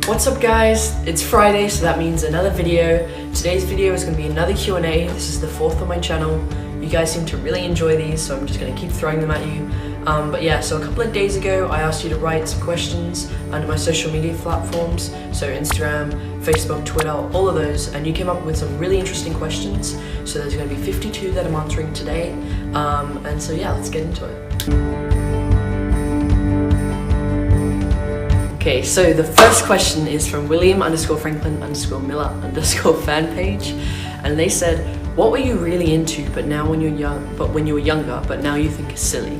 What's up guys, it's Friday, so that means another video. Today's video is going to be another Q&A. This is the 4th on my channel. You guys seem to really enjoy these, so I'm just going to keep throwing them at you. But yeah, so a couple of days ago I asked you to write some questions under my social media platforms, so Instagram, Facebook, Twitter, all of those, and you came up with some really interesting questions. So there's going to be 52 that I'm answering today, and so yeah, let's get into it. Okay, so the first question is from William_Franklin_Miller_ fan page, and they said, what were you really into but when you were younger, but now you think is silly?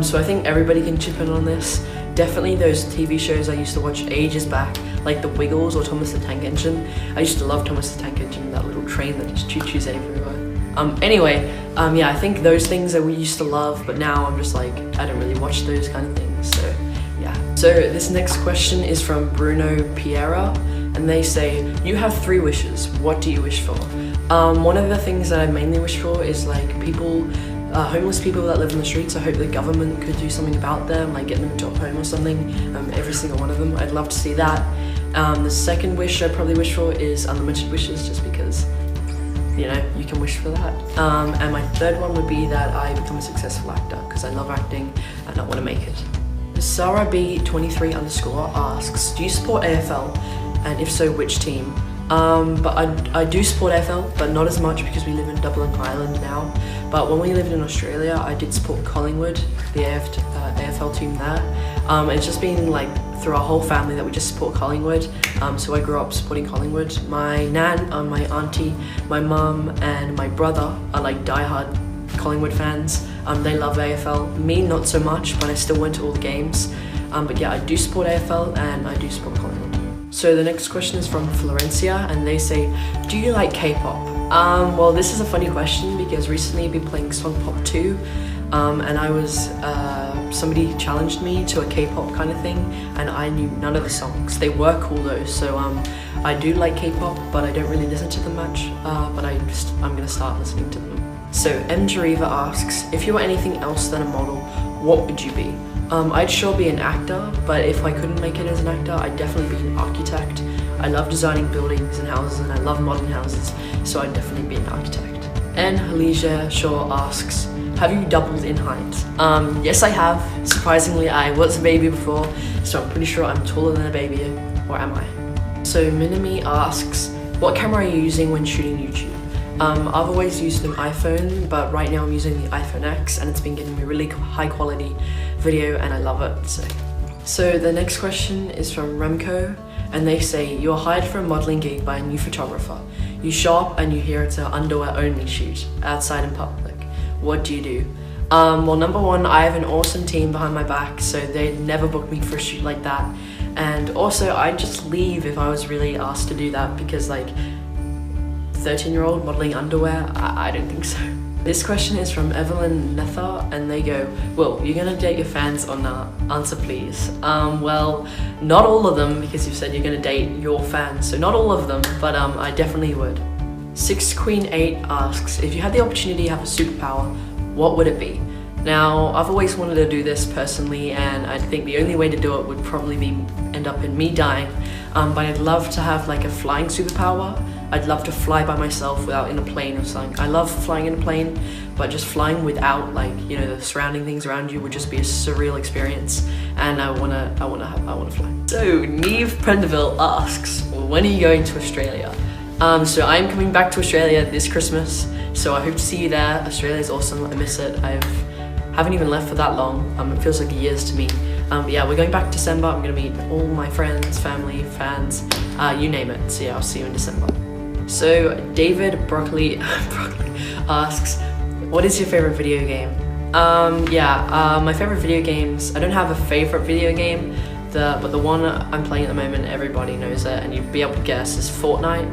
So I think everybody can chip in on this. Definitely those TV shows I used to watch ages back, like The Wiggles or Thomas the Tank Engine. I used to love Thomas the Tank Engine, that little train that just choo-choos everywhere. Yeah, I think those things that we used to love, but now I'm just like, I don't really watch those kind of things, so yeah. So this next question is from Bruno Piera, and they say, you have 3 wishes, what do you wish for? One of the things that I mainly wish for is like homeless people that live in the streets. I hope the government could do something about them, like get them into a home or something, every single one of them. I'd love to see that. The second wish I probably wish for is unlimited wishes, just because, you know, you can wish for that. And my third one would be that I become a successful actor, because I love acting and I want to make it. Sarah B23_ asks, do you support AFL? And if so, which team? But I do support AFL, but not as much because we live in Dublin, Ireland now. But when we lived in Australia, I did support Collingwood, the AFL team there. It's just been like through our whole family that we just support Collingwood. So I grew up supporting Collingwood. My nan, my auntie, my mum and my brother are like diehard Collingwood fans. They love AFL. Me, not so much, but I still went to all the games. But yeah, I do support AFL and I do support Collingwood. So the next question is from Florencia, and they say, do you like K-pop? Well, this is a funny question because recently I've been playing Song Pop 2, and I was, somebody challenged me to a K-pop kind of thing, and I knew none of the songs. They were cool though, so I do like K-pop, but I don't really listen to them much, but I'm gonna start listening to them. So M. Jariva asks, if you were anything else than a model, what would you be? I'd sure be an actor, but if I couldn't make it as an actor, I'd definitely be an architect. I love designing buildings and houses, and I love modern houses, so I'd definitely be an architect. And Alicia Shaw asks, have you doubled in height? Yes, I have. Surprisingly, I was a baby before, so I'm pretty sure I'm taller than a baby, or am I? So Minami asks, what camera are you using when shooting YouTube? I've always used an iPhone, but right now I'm using the iPhone X, and it's been getting me really high quality video, and I love it. So the next question is from Remco, and they say, you are hired for a modeling gig by a new photographer. You show up and you hear it's an underwear only shoot outside in public. What do you do? Well, number one, I have an awesome team behind my back, so they'd never book me for a shoot like that. And also, I'd just leave if I was really asked to do that, because like 13-year-old modeling underwear, I don't think so. This question is from Evelyn Netha, and they go, well, you're gonna date your fans or not? Answer please. Well, not all of them, because you said you're gonna date your fans, so not all of them, but I definitely would. 6Queen8 asks, if you had the opportunity to have a superpower, what would it be? Now, I've always wanted to do this personally, and I think the only way to do it would probably end up in me dying, but I'd love to have like a flying superpower. I'd love to fly by myself without in a plane or something. I love flying in a plane, but just flying without, like, you know, the surrounding things around you would just be a surreal experience, and I wanna fly. So Neve Prendeville asks, when are you going to Australia? So I'm coming back to Australia this Christmas, so I hope to see you there. Australia's awesome, I miss it. I haven't even left for that long. It feels like years to me. But yeah, we're going back December. I'm gonna meet all my friends, family, fans, you name it. So yeah, I'll see you in December. So David Broccoli asks, what is your favorite video game? My favorite video games, I don't have a favorite video game, but the one I'm playing at the moment, everybody knows it, and you'd be able to guess, is Fortnite.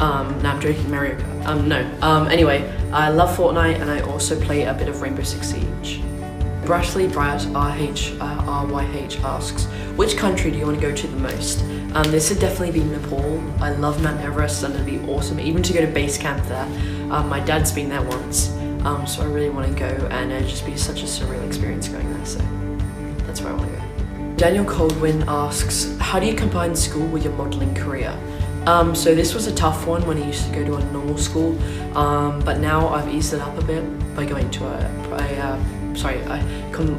No, I'm joking, Mario Kart. Anyway, I love Fortnite, and I also play a bit of Rainbow Six Siege. Brashley Bright RYH asks, which country do you want to go to the most? This would definitely be Nepal. I love Mount Everest, and it'd be awesome even to go to base camp there. My dad's been there once, so I really want to go, and it'd just be such a surreal experience going there, so that's where I want to go. Daniel Coldwin asks, how do you combine school with your modelling career? So this was a tough one when I used to go to a normal school, but now I've eased it up a bit by going to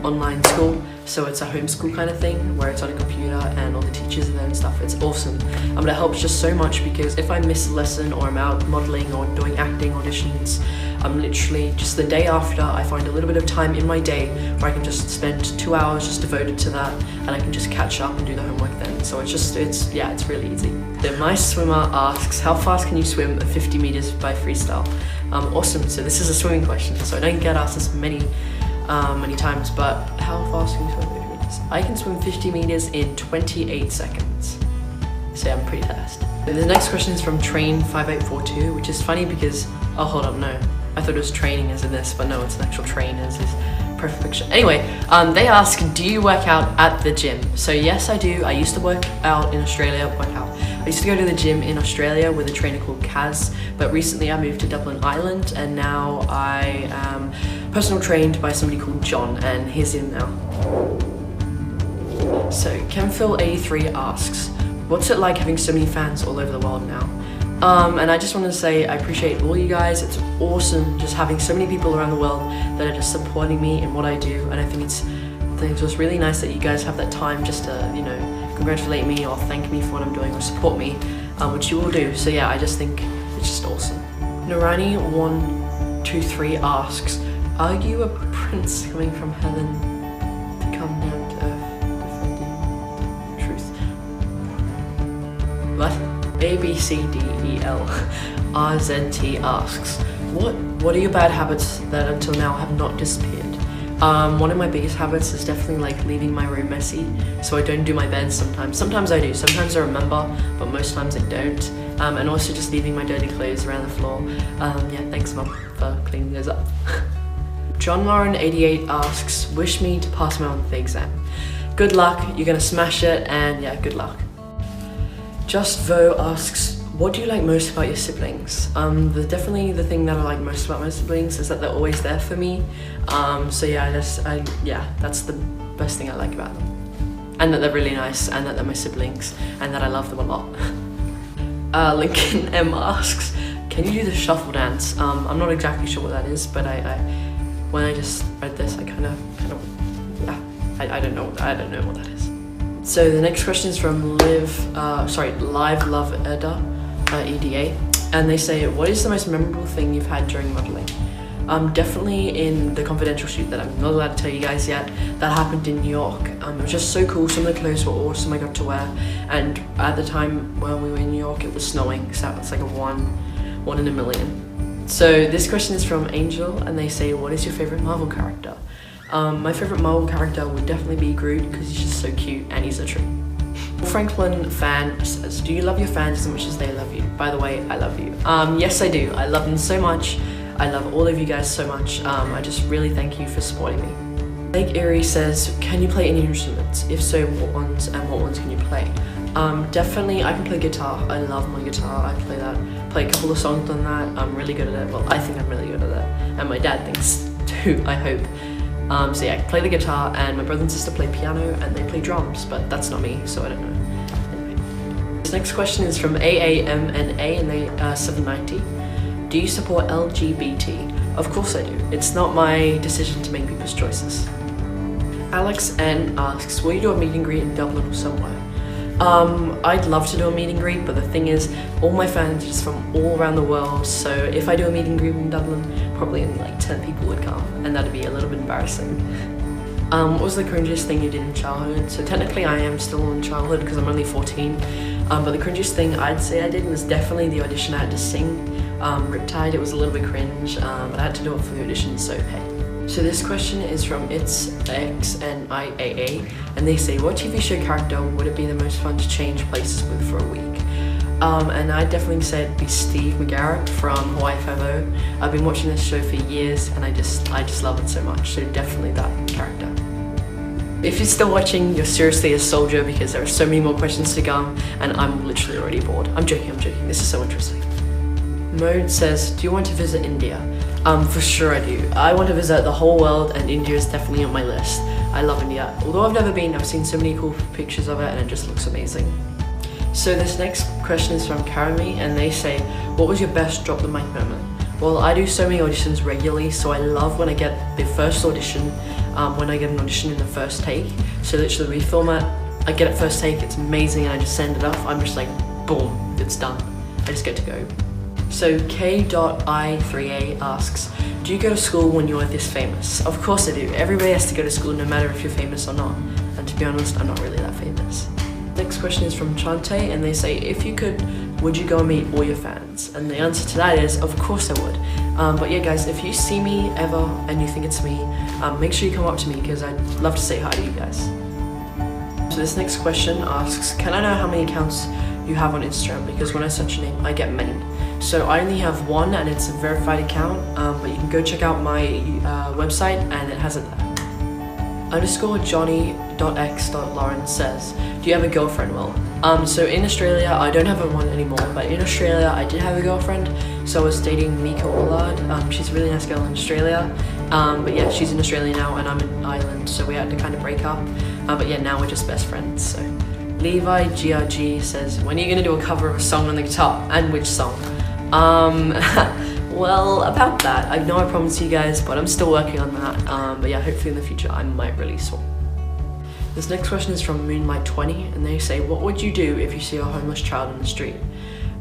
online school. So it's a homeschool kind of thing where it's on a computer and all the teachers are there and stuff. It's awesome. But it helps just so much because if I miss a lesson or I'm out modelling or doing acting auditions, I'm literally just the day after I find a little bit of time in my day where I can just spend 2 hours just devoted to that, and I can just catch up and do the homework then. So it's really easy. Then my swimmer asks, how fast can you swim 50 meters by freestyle? Awesome. So this is a swimming question, so I don't get asked this many times, but how fast can you swim 50 meters? I can swim 50 meters in 28 seconds. So yeah, I'm pretty fast. The next question is from Train5842, which is funny because, oh hold up, no. I thought it was training as in this, but no, it's an actual train as this perfect picture. Anyway, they ask, do you work out at the gym? So yes, I do. I used to work out in Australia, I used to go to the gym in Australia with a trainer called Kaz, but recently I moved to Dublin, Ireland, and now I am personal trained by somebody called John, and here's him now. So Kenphil83 asks, what's it like having so many fans all over the world now? And I just want to say I appreciate all you guys. It's awesome just having so many people around the world that are just supporting me in what I do, and I think it's just really nice that you guys have that time just to, you know, congratulate me or thank me for what I'm doing or support me, which you all do. So yeah, I just think it's just awesome. Narani123 asks, are you a prince coming from heaven to come down to earth defending truth? What? ABCDELRZT asks, what are your bad habits that until now have not disappeared? One of my biggest habits is definitely like leaving my room messy, so I don't do my bed sometimes. Sometimes I do, sometimes I remember, but most times I don't. And also just leaving my dirty clothes around the floor. Yeah, thanks Mum for cleaning those up. John Lauren88 asks, wish me to pass my monthly exam. Good luck, you're gonna smash it, and yeah, good luck. Just Vo asks, what do you like most about your siblings? Definitely the thing that I like most about my siblings is that they're always there for me. So yeah, that's the best thing I like about them. And that they're really nice, and that they're my siblings, and that I love them a lot. Lincoln M asks, can you do the shuffle dance? I'm not exactly sure what that is, but when I just read this, I kind of, yeah, I don't know what that is. So the next question is from Live Love Eda, EDA, and they say, what is the most memorable thing you've had during modelling? Definitely in the confidential shoot that I'm not allowed to tell you guys yet, that happened in New York. It was just so cool. Some of the clothes were awesome I got to wear, and at the time when we were in New York it was snowing, so it's like a one in a million. So this question is from Angel, and they say, what is your favourite Marvel character? My favourite Marvel character would definitely be Groot, because he's just so cute and he's a treat. Franklin fan says, do you love your fans as much as they love you? By the way, I love you. Yes I do. I love them so much. I love all of you guys so much. I just really thank you for supporting me. Lake Erie says, can you play any instruments? If so, what ones, and what ones can you play? Definitely I can play guitar. I love my guitar. I play that. Play a couple of songs on that. I'm really good at it. Well, I think I'm really good at it. And my dad thinks too, I hope. So yeah, I play the guitar, and my brother and sister play piano, and they play drums, but that's not me, so I don't know. Anyway. This next question is from AAMNA, and they 790. Do you support LGBT? Of course I do. It's not my decision to make people's choices. Alex N asks, will you do a meet and greet in Dublin or somewhere? I'd love to do a meet and greet, but the thing is, all my fans are just from all around the world, so if I do a meet and greet in Dublin, probably only like 10 people would come, and that'd be a little bit embarrassing. What was the cringiest thing you did in childhood? So technically I am still in childhood because I'm only 14, but the cringiest thing I'd say I did was definitely the audition I had to sing. Riptide, it was a little bit cringe, but I had to do it for the audition, so hey. So this question is from ItsXNIAA, and they say, what TV show character would it be the most fun to change places with for a week? And I definitely say it'd be Steve McGarrett from Hawaii Five-0. I've been watching this show for years, and I just love it so much, so definitely that character. If you're still watching, you're seriously a soldier, because there are so many more questions to come, and I'm literally already bored. I'm joking, this is so interesting. Mode says, do you want to visit India? For sure I do. I want to visit the whole world, and India is definitely on my list. I love India. Although I've never been, I've seen so many cool pictures of it and it just looks amazing. So this next question is from Karami, and they say, what was your best drop the mic moment? Well, I do so many auditions regularly, so I love when I get the first audition, when I get an audition in the first take. So literally we film it, I get it first take, it's amazing, and I just send it off. I'm just like, boom, it's done. I just get to go. So K.I3A asks, do you go to school when you are this famous? Of course I do. Everybody has to go to school no matter if you're famous or not. And to be honest, I'm not really that famous. Next question is from Chante, and they say, if you could, would you go and meet all your fans? And the answer to that is, of course I would. But yeah guys, if you see me ever and you think it's me, make sure you come up to me because I'd love to say hi to you guys. So this next question asks, can I know how many accounts you have on Instagram? Because when I search your name, I get many. So I only have one and it's a verified account, but you can go check out my website and it has it there. _Johnny.x.Lauren says, do you have a girlfriend, Will? So in Australia, I don't have one anymore, but in Australia, I did have a girlfriend. So I was dating Mika Allard. She's a really nice girl in Australia. But yeah, she's in Australia now and I'm in Ireland, so we had to kind of break up. But yeah, now we're just best friends, so. Levi GRG says, when are you gonna do a cover of a song on the guitar? And which song? Well, about that, I know I promised you guys, but I'm still working on that. But yeah, hopefully in the future I might release one. This next question is from Moonlight20, and they say, what would you do if you see a homeless child in the street?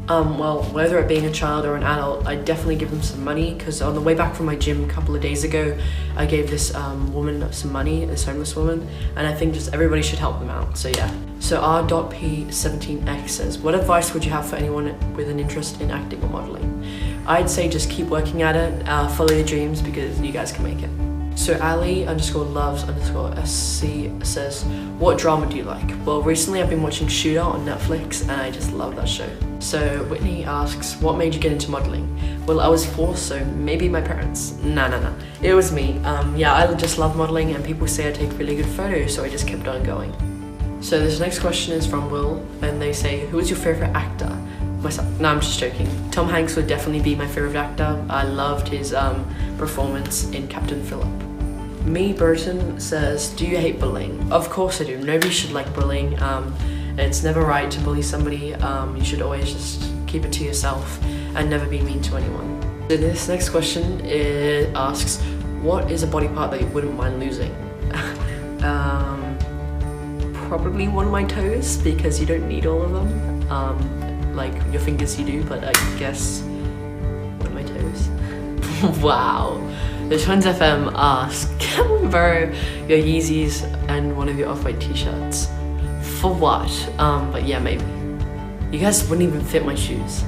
Well, whether it being a child or an adult, I'd definitely give them some money, because on the way back from my gym a couple of days ago, I gave this woman some money, this homeless woman, and I think just everybody should help them out, so yeah. So R.P17X says, what advice would you have for anyone with an interest in acting or modeling? I'd say just keep working at it, follow your dreams, because you guys can make it. So Ali_loves_SC says, what drama do you like? Well, recently I've been watching Shooter on Netflix and I just love that show. So Whitney asks, what made you get into modeling? Well, I was forced, so maybe my parents. No. It was me. Yeah, I just love modeling and people say I take really good photos, so I just kept on going. So this next question is from Will, and they say, who is your favorite actor? Myself. No, I'm just joking. Tom Hanks would definitely be my favorite actor. I loved his performance in Captain Phillip. Me Burton says, do you hate bullying? Of course I do. Nobody should like bullying. It's never right to bully somebody. You should always just keep it to yourself and never be mean to anyone. So this next question asks, what is a body part that you wouldn't mind losing? Probably one of my toes, because you don't need all of them. Like your fingers you do, but I guess one of my toes. Wow. The Twins FM asks, can we borrow your Yeezys and one of your Off-White t-shirts? For what? But yeah, maybe. You guys wouldn't even fit my shoes.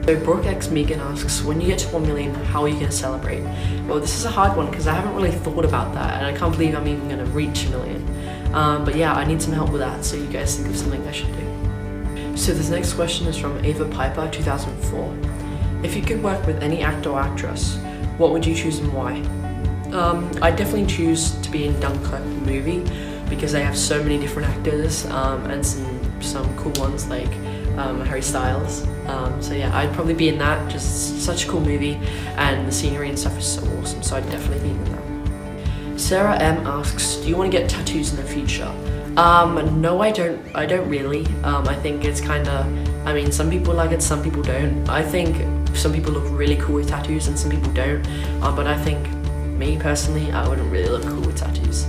So Brooke X Megan asks, when you get to 1 million, how are you going to celebrate? Well, this is a hard one because I haven't really thought about that, and I can't believe I'm even going to reach 1 million. But yeah, I need some help with that, so you guys think of something I should do. So this next question is from Ava Piper 2004. If you could work with any actor or actress, what would you choose and why? I'd definitely choose to be in Dunkirk movie because they have so many different actors and some cool ones like Harry Styles. So yeah, I'd probably be in that. Just such a cool movie, and the scenery and stuff is so awesome. So I'd definitely be in that. Sarah M asks, do you want to get tattoos in the future? No, I don't really. I think it's kind of, I mean, some people like it, some people don't. I think some people look really cool with tattoos and some people don't. But I think, me personally, I wouldn't really look cool with tattoos.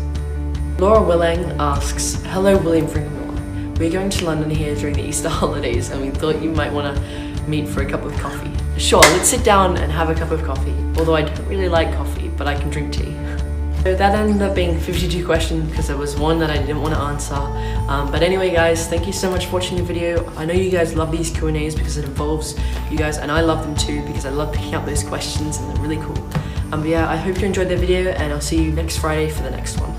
Laura Willing asks, hello William Frankenmiller. We're going to London here during the Easter holidays and we thought you might want to meet for a cup of coffee. Sure, let's sit down and have a cup of coffee. Although I don't really like coffee, but I can drink tea. So that ended up being 52 questions because there was one that I didn't want to answer. But anyway guys, thank you so much for watching the video. I know you guys love these Q&As because it involves you guys, and I love them too because I love picking up those questions and they're really cool. But yeah, I hope you enjoyed the video and I'll see you next Friday for the next one.